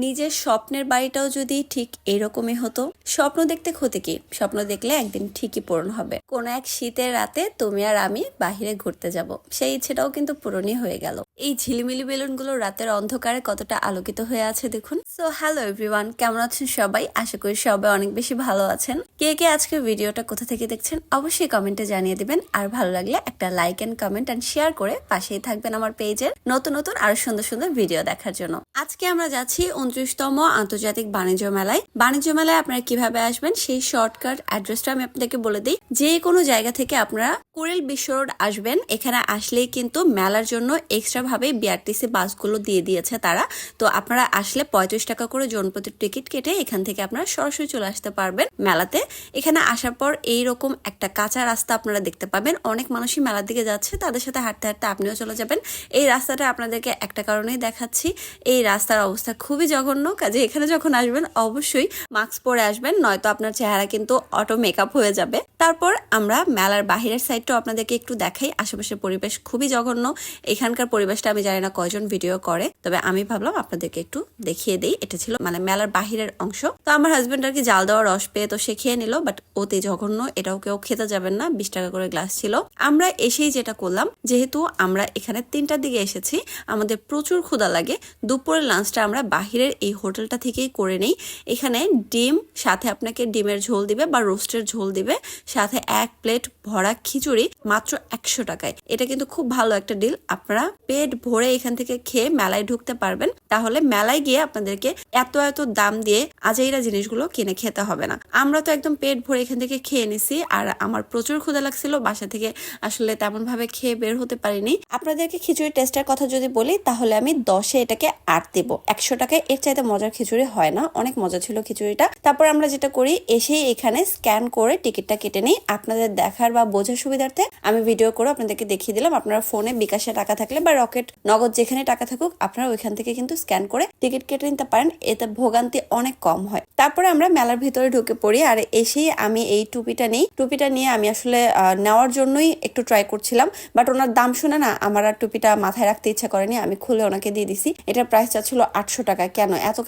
নিজের স্বপ্নের বাড়িটাও যদি ঠিক এরকমই হতো। স্বপ্ন দেখতে ক্ষতি কি, স্বপ্ন দেখলে একদিন ঠিকই পূরণ হবে। কোনো এক শীতের রাতে তুমি আর আমি বাহিরে ঘুরতে যাব, সেই ইচ্ছেটাও কিন্তু পূরণই হয়ে গেল। এই ঝিলিমিলি বেলুনগুলো রাতের অন্ধকারে কতটা আলোকিত হয়ে আছে দেখুন। সো হ্যালো এভরিওয়ান, কেমন আছেন সবাই? আশা করি সবাই অনেক বেশি ভালো আছেন। কে কে আজকের ভিডিওটা কোথা থেকে দেখছেন অবশ্যই কমেন্টে জানিয়ে দিবেন। আর ভালো লাগলে একটা like and comment and share করে পাশেই থাকবেন আমার পেজের নতুন নতুন আরো সুন্দর সুন্দর ভিডিও দেখার জন্য। আজকে আমরা যাচ্ছি 29তম আন্তর্জাতিক বাণিজ্য মেলায়। বাণিজ্য মেলায় আপনারা কিভাবে আসবেন সেই শর্টকাট অ্যাড্রেসটা আমি আপনাদেরকে বলে দিই। যে কোনো জায়গা থেকে আপনারা কুড়িল বিশ্ব রোড আসবেন। এখানে আসলেই কিন্তু মেলার জন্য এক্সট্রা ভাবে বিআরটিসি বাসগুলো দিয়ে দিয়েছে তারা। তো আপনারা আসলে 35 টাকা করে জনপ্রতি টিকিট কেটে এখান থেকে আপনারা সরাসরি চলে আসতে পারবেন মেলাতে। এখানে আসার পর এইরকম একটা কাঁচা রাস্তা আপনারা দেখতে পাবেন। অনেক মানুষই মেলার দিকে যাচ্ছে, তাদের সাথে হাঁটতে হাঁটতে আপনিও চলে যাবেন। এই রাস্তাটা আপনাদেরকে একটা কারণেই দেখাচ্ছি, এই রাস্তার অবস্থা খুবই জঘন্য। কাজে এখানে যখন আসবেন অবশ্যই মাস্ক পরে আসবেন, নয়তো আপনার চেহারা কিন্তু অটো মেকআপ হয়ে যাবে। তারপর আমরা মেলার বাহিরের সাইডটাও আপনাদেরকে একটু দেখাই। আশেপাশের পরিবেশ খুবই জঘন্য। এখানকার পরিবেশটা আমি জানি না কয়জন ভিডিও করে, তবে আমি ভাবলাম আপনাদেরকে একটু দেখিয়ে দিই। এটা ছিল মানে মেলার বাহিরের অংশ। তো আমার হাজবেন্ড আর কি জাল দেওয়া রস পেয়ে তো সে খেয়ে নিল, বাট অতি জঘন্য, এটাও কেউ খেতে যাবেন না। 20 টাকা করে গ্লাস ছিল। আমরা এসেই যেটা করলাম, যেহেতু আমরা এখানে 3টার দিকে এসেছি, আমাদের প্রচুর ক্ষুধা লাগে। দুপুরের লাঞ্চটা আমরা বাহিরের এই হোটেলটা থেকেই করে নেই। এখানে ডিম, সাথে আপনাকে ডিমের ঝোল দিবে বা রোস্টের ঝোল দিবে, সাথে 1 প্লেট ভরা খিচুড়ি মাত্র 100 টাকায়। এটা কিন্তু খুব ভালো একটা ডিল। আপনারা পেট ভরে এখান থেকে খেয়ে মেলায় ঢুকতে পারবেন। তাহলে মেলায় গিয়ে আপনাদেরকে এত এত দাম দিয়ে আজাইরা জিনিসগুলো কিনে খেতে হবে না। আমরা তো একদম পেট ভরে এখান থেকে খেয়ে নিছি। আর আমার প্রচুর ক্ষুধা লাগছিল, বাসা থেকে আসলে তেমন ভাবে খেয়ে বের হতে পারিনি। আপনাদেরকে খিচুড়ি টেস্টের কথা যদি বলি, তাহলে আমি 10-এ এটাকে 8 দেব। 100 টাকায় এর চাইতে মজার খিচুড়ি হয় না। অনেক মজা ছিল খিচুড়িটা। তারপর আমরা যেটা করি, এসেই এখানে স্ক্যান করে টিকিটটা কেটে নিই। আপনাদের দেখার বা বোঝার সুবিধার্থে আমি ভিডিও করে আপনাদেরকে দেখিয়ে দিলাম। আপনারা ফোনে বিকাশে টাকা থাকলে বা রকেট নগদ যেখানে টাকা থাকুক, আপনারা ওইখান থেকে কিন্তু স্ক্যান করে টিকিট কেটে নিতে পারেন। এতে ভোগান্তি অনেক কম হয়। তারপরে আমরা মেলার ভিতরে ঢুকে পড়ি। আর এসেই আমি এই টুপিটা নিই। টুপিটা নিয়ে আমি আসলে নেওয়ার জন্যই একটু ট্রাই করছিলাম, বাট ওনার দাম শুনে না আমার আর টুপিটা মাথায় রাখতে ইচ্ছা করেনি। আমি খুলে ওনাকে দিয়ে দিছি। এটার প্রাইসটা ছিল 800 টাকা।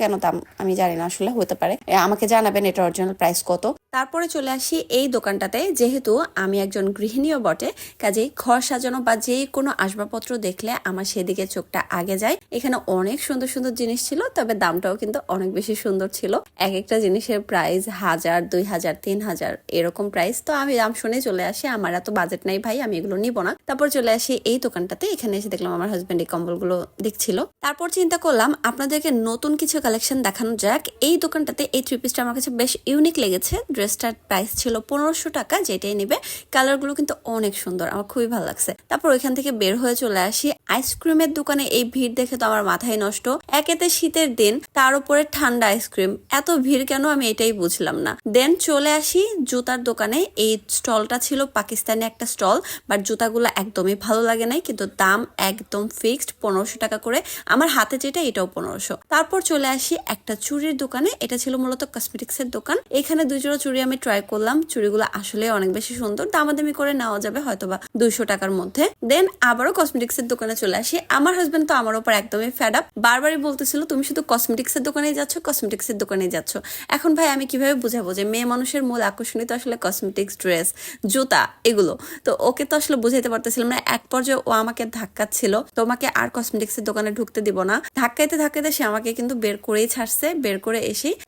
কেন দাম আমি জানি না, আসলে হতে পারে। আমাকে জানাবেন এটা অরিজিনাল প্রাইস কত। তারপরে চলে আসি এই দোকানটাতে। যেহেতু আমি একজন গৃহিণীও বটে, কাজেই ঘর সাজানো বা যে কোনো আসবাবপত্র দেখলে আমার সেদিকে চোখটা আগে যায়। এখানে অনেক সুন্দর সুন্দর জিনিস ছিল, তবে দামটাও কিন্তু অনেক বেশি সুন্দর ছিল। এক একটা জিনিসের প্রাইস 1000, 2000, 3000 এরকম প্রাইস। তো আমি দাম শুনে চলে আসি, আমার এত বাজেট নাই ভাই, আমি এগুলো নিব না। তারপর চলে আসি এই দোকানটাতে। এখানে এসে দেখলাম আমার হাজবেন্ড এই কম্বলগুলো দেখছিল। তারপর চিন্তা করলাম আপনাদেরকে নতুন কিছু কালেকশন দেখানো যাক। এই দোকানটাতে এই 3 পিসটা আমার কাছে বেশ ইউনিক লেগেছে। ড্রেসটার প্রাইস ছিল 1500 টাকা, যেটাই নিবে। কালারগুলো কিন্তু অনেক সুন্দর, আমার খুবই ভালো লাগছে। তারপর ওইখান থেকে বের হয়ে চলে আসি আইসক্রিমের দোকানে। এই ভিড় দেখে তো আমার মাথায় নষ্ট। একেতে শীতের দিন, তার উপরে ঠান্ডা আইসক্রিম, এত ভিড় কেন আমি এটাই বুঝলাম না। দেন চলে আসি জুতার দোকানে। এই স্টলটা ছিল পাকিস্তানি একটা স্টল, বাট জুতাগুলো একদমই ভালো লাগে নাই, কিন্তু দাম একদম ফিক্সড 1500 টাকা করে। আমার হাতে যেটা এটাও 1500। তারপর চলে আসি একটা চুড়ির দোকানে। এটা ছিল মূলত কসমেটিক্স এর দোকান। এখানে 2 জোড়া চুড়ি আমি ট্রাই করলাম। চুড়িগুলো আসলে অনেক বেশি সুন্দর, দামাদামি করে নেওয়া যাবে হয়তোবা 200 টাকার মধ্যে। দেন আবারও কসমেটিক্স এর দোকানে চলে আসি। আমার হাজবেন্ড তো আমার উপর একদমই ফেড আপ, বারবারই বলতেছিল তুমি শুধু কসমেটিক্স এর দোকানে যাচ্ছ, কসমেটিক্স এর দোকানে যাচ্ছ। এখন ভাই আমি কিভাবে বুঝাবো যে মেয়ে মানুষের মূল আকর্ষণই তো আসলে কসমেটিক্স, ড্রেস, জুতা, এগুলো। তো ওকে তো আসলে বুঝাইতে পারতেছিলাম না। এক পর্যায়ে ও আমাকে ধাক্কাচ্ছিল, তোমাকে আর কসমেটিক্স এর দোকানে ঢুকতে দিব না। ধাক্কাইতে ধাক্কাইতে সে আমাকে কিন্তু বের করেই ছাড়ছে। বের করে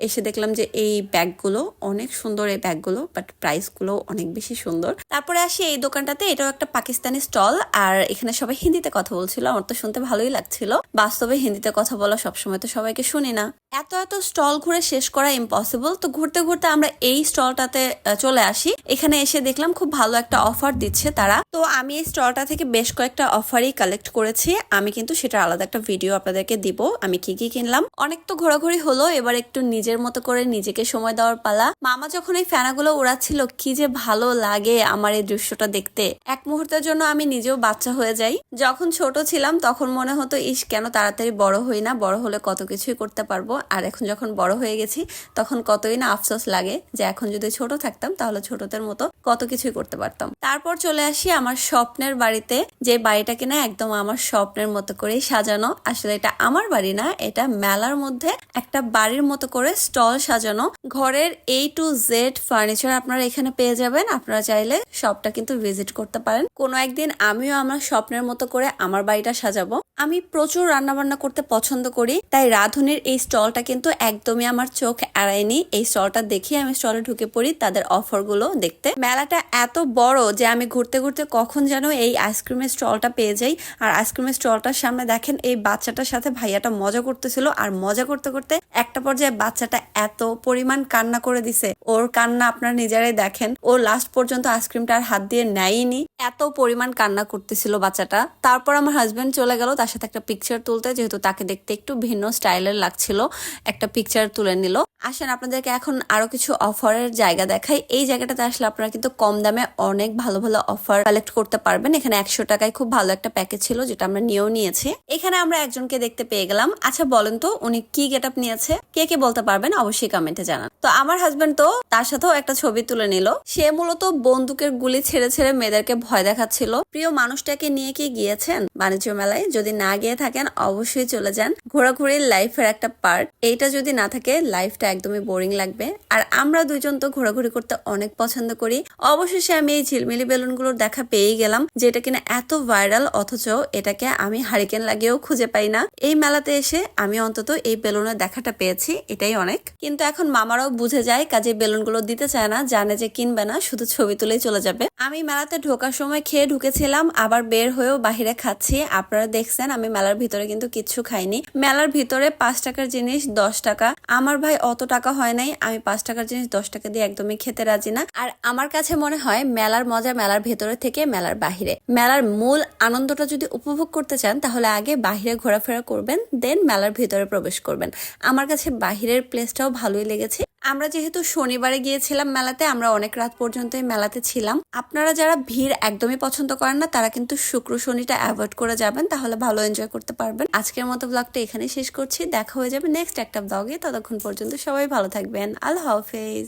এসে দেখলাম যে এই ব্যাগগুলো অনেক সুন্দর, এই ব্যাগগুলো, বাট প্রাইস গুলো অনেক বেশি সুন্দর। তারপরে আসি এই দোকানটাতে। এটাও একটা পাকিস্তানি স্টল, আর এখানে সবাই হিন্দিতে কথা বলছিল। আমার তো শুনতে ভালোই লাগছিল। বাস্তবে হিন্দিতে কথা বলা সবসময় তো সবাইকে শুনি না। এত স্টল ঘুরে শেষ করা ইম্পসিবল। তো ঘুরতে ঘুরতে আমরা এই স্টলটাতে চলে আসি। এখানে এসে দেখলাম খুব ভালো একটা অফার দিচ্ছে তারা। তো আমি এই স্টলটা থেকে বেশ কয়েকটা অফারই কালেক্ট করেছি। আমি কিন্তু সেটা আলাদা একটা ভিডিও আপনাদেরকে দিব, আমি কি কি কিনলাম। অনেক তো ঘোরাঘুরি হলো, এবার একটু নিজের মতো করে নিজেকে সময় দেওয়ার পালা। মামা যখন যখন এই ফেনাগুলো উড়াচ্ছিল কি যে ভালো লাগে আমার এই দৃশ্যটা দেখতে। এক মুহূর্তের জন্য আমি নিজেও বাচ্চা হয়ে যাই। যখন ছোট ছিলাম তখন মনে হতো ইস কেন তাড়াতাড়ি বড় হই না, বড় হলে কত কিছুই করতে পারবো। আর এখন যখন বড় হয়ে গেছি তখন কতই না আফসোস লাগে যে এখন যদি ছোট থাকতাম তাহলে ছোটদের মতো কত কিছুই করতে পারতাম। তারপর চলে আসি আমার স্বপ্নের বাড়িতে, যে বাড়িটা কিনা একদম আমার স্বপ্নের মতো করেই সাজানো। আসলে এটা আমার বাড়ি না, এটা মেলার মধ্যে একটা বাড়ির মতো করে স্টল সাজানো। ঘরের A to Z ফার্নিচার আপনারা এখানে পেয়ে যাবেন। আপনারা চাইলে সবটা কিন্তু ভিজিট করতে পারেন। কোনো একদিন আমিও আমার স্বপ্নের মতো করে আমার বাড়িটা সাজাবো। আমি প্রচুর রান্না বান্না করতে পছন্দ করি, তাই রাঁধুনির এই স্টলটা কিন্তু একদমই আমার চোখ এড়ায়নি। এই স্টলটা দেখে আমি স্টলে ঢুকে পড়ি তাদের অফার গুলো দেখতে। মেলাটা এত বড় যে আমি ঘুরতে ঘুরতে কখন যেন এই আইসক্রিমের স্টলটা পেয়ে যাই। আর আইসক্রিমের স্টলটার সামনে দেখেন এই বাচ্চাটার সাথে ভাইয়াটা মজা করতেছিল। আর মজা করতে করতে একটা পর্যায়ে বাচ্চাটা এত পরিমাণ কান্না করে দিছে, ওর কান্না আপনারা নিজেরাই দেখেন। ও লাস্ট পর্যন্ত আইসক্রিমটা আর হাত দিয়ে নেয়নি, এত পরিমাণ কান্না করতেছিল বাচ্চাটা। তারপর আমার হাজবেন্ড চলে গেল তার সাথে একটা পিকচার তুলতে, যেহেতু তাকে দেখতে একটু ভিন্ন স্টাইলের লাগছিল। একটা পিকচার তুলে নিল। আসেন আপনাদেরকে এখন আরো কিছু অফারের জায়গা দেখাই। এই জায়গাটাতে আসলে আপনারা কিন্তু কম দামে অনেক ভালো ভালো অফার কালেক্ট করতে পারবেন। এখানে 100 টাকায় খুব ভালো একটা প্যাকেজ ছিল, যেটা আমরা নিয়েও নিয়েছি। এখানে আমরা একজনকে দেখতে পেয়ে গেলাম। আচ্ছা বলেন তো উনি কি গেট আপ নিয়েছে, কে কে বলতে পারবেন অবশ্যই কমেন্টে জানান। তো আমার হাজবেন্ড তো তার সাথেও একটা ছবি তুলে নিল। সে মূলত বন্দুকের গুলি ছেড়ে ছেড়ে মেয়েদেরকে ভয় দেখাচ্ছিল। প্রিয় মানুষটাকে নিয়ে কি গিয়েছেন বাণিজ্য মেলায়? যদি না গিয়ে থাকেন অবশ্যই চলে যান। ঘোরাঘুরির লাইফের একটা পার্ট, এইটা যদি না থাকে লাইফটা একদমই বোরিং লাগবে। আর আমরা দুইজন তো ঘোরাঘুরি করতে অনেক পছন্দ করি। অবশেষে আমি এই ঝিলমিলি বেলুনগুলোর দেখা পেয়ে গেলাম, যেটা কিনা এত ভাইরাল, অথচ এটাকে আমি হারিকেন লাগিয়েও খুঁজে পাই না। এই মেলাতে এসে আমি অন্তত এই বেলুনের দেখাটা পেয়েছি, এটাই অনেক। কিন্তু এখন মামারাও বুঝে যায়, কাজে বেলুনগুলো দিতে চায় না, জানে যে কিনবে না, শুধু ছবি তুলেই চলে যাবে। আমি মেলাতে ঢোকার সময় খেয়ে ঢুকেছিলাম, আবার বের হয়েও বাহিরে খাচ্ছি। আপনারা দেখছেন আমি মেলার ভিতরে কিন্তু কিচ্ছু খাইনি। মেলার ভিতরে 5 টাকার জিনিস 10 টাকা। আমার ভাই অত টাকা হয় নাই, আমি 5 টাকার জিনিস 10 টাকা দিয়ে একদমই খেতে রাজি না। আর আমার কাছে মনে হয় মেলার মজা মেলার ভেতরে থেকে মেলার বাহিরে। মেলার মূল আনন্দটা যদি উপভোগ করতে চান তাহলে আগে বাহিরে ঘোরাফেরা করবেন, দেন মেলার ভিতরে প্রবেশ করবেন। আমার কাছে বাহিরের প্লেসটাও ভালোই লেগেছে। আমরা যেহেতু শনিবারে গিয়েছিলাম মেলাতে, আমরা অনেক রাত পর্যন্ত মেলাতে ছিলাম। আপনারা যারা ভিড় একদমই পছন্দ করেন না তারা কিন্তু শুক্র শনিটা অ্যাভয়েড করে যাবেন, তাহলে ভালো এনজয় করতে পারবেন। আজকের মতো ব্লগটা এখানেই শেষ করছি। দেখা হয়ে যাবে নেক্সট একটা ব্লগে। ততক্ষণ পর্যন্ত সবাই ভালো থাকবেন। আল্লাহ হাফেজ।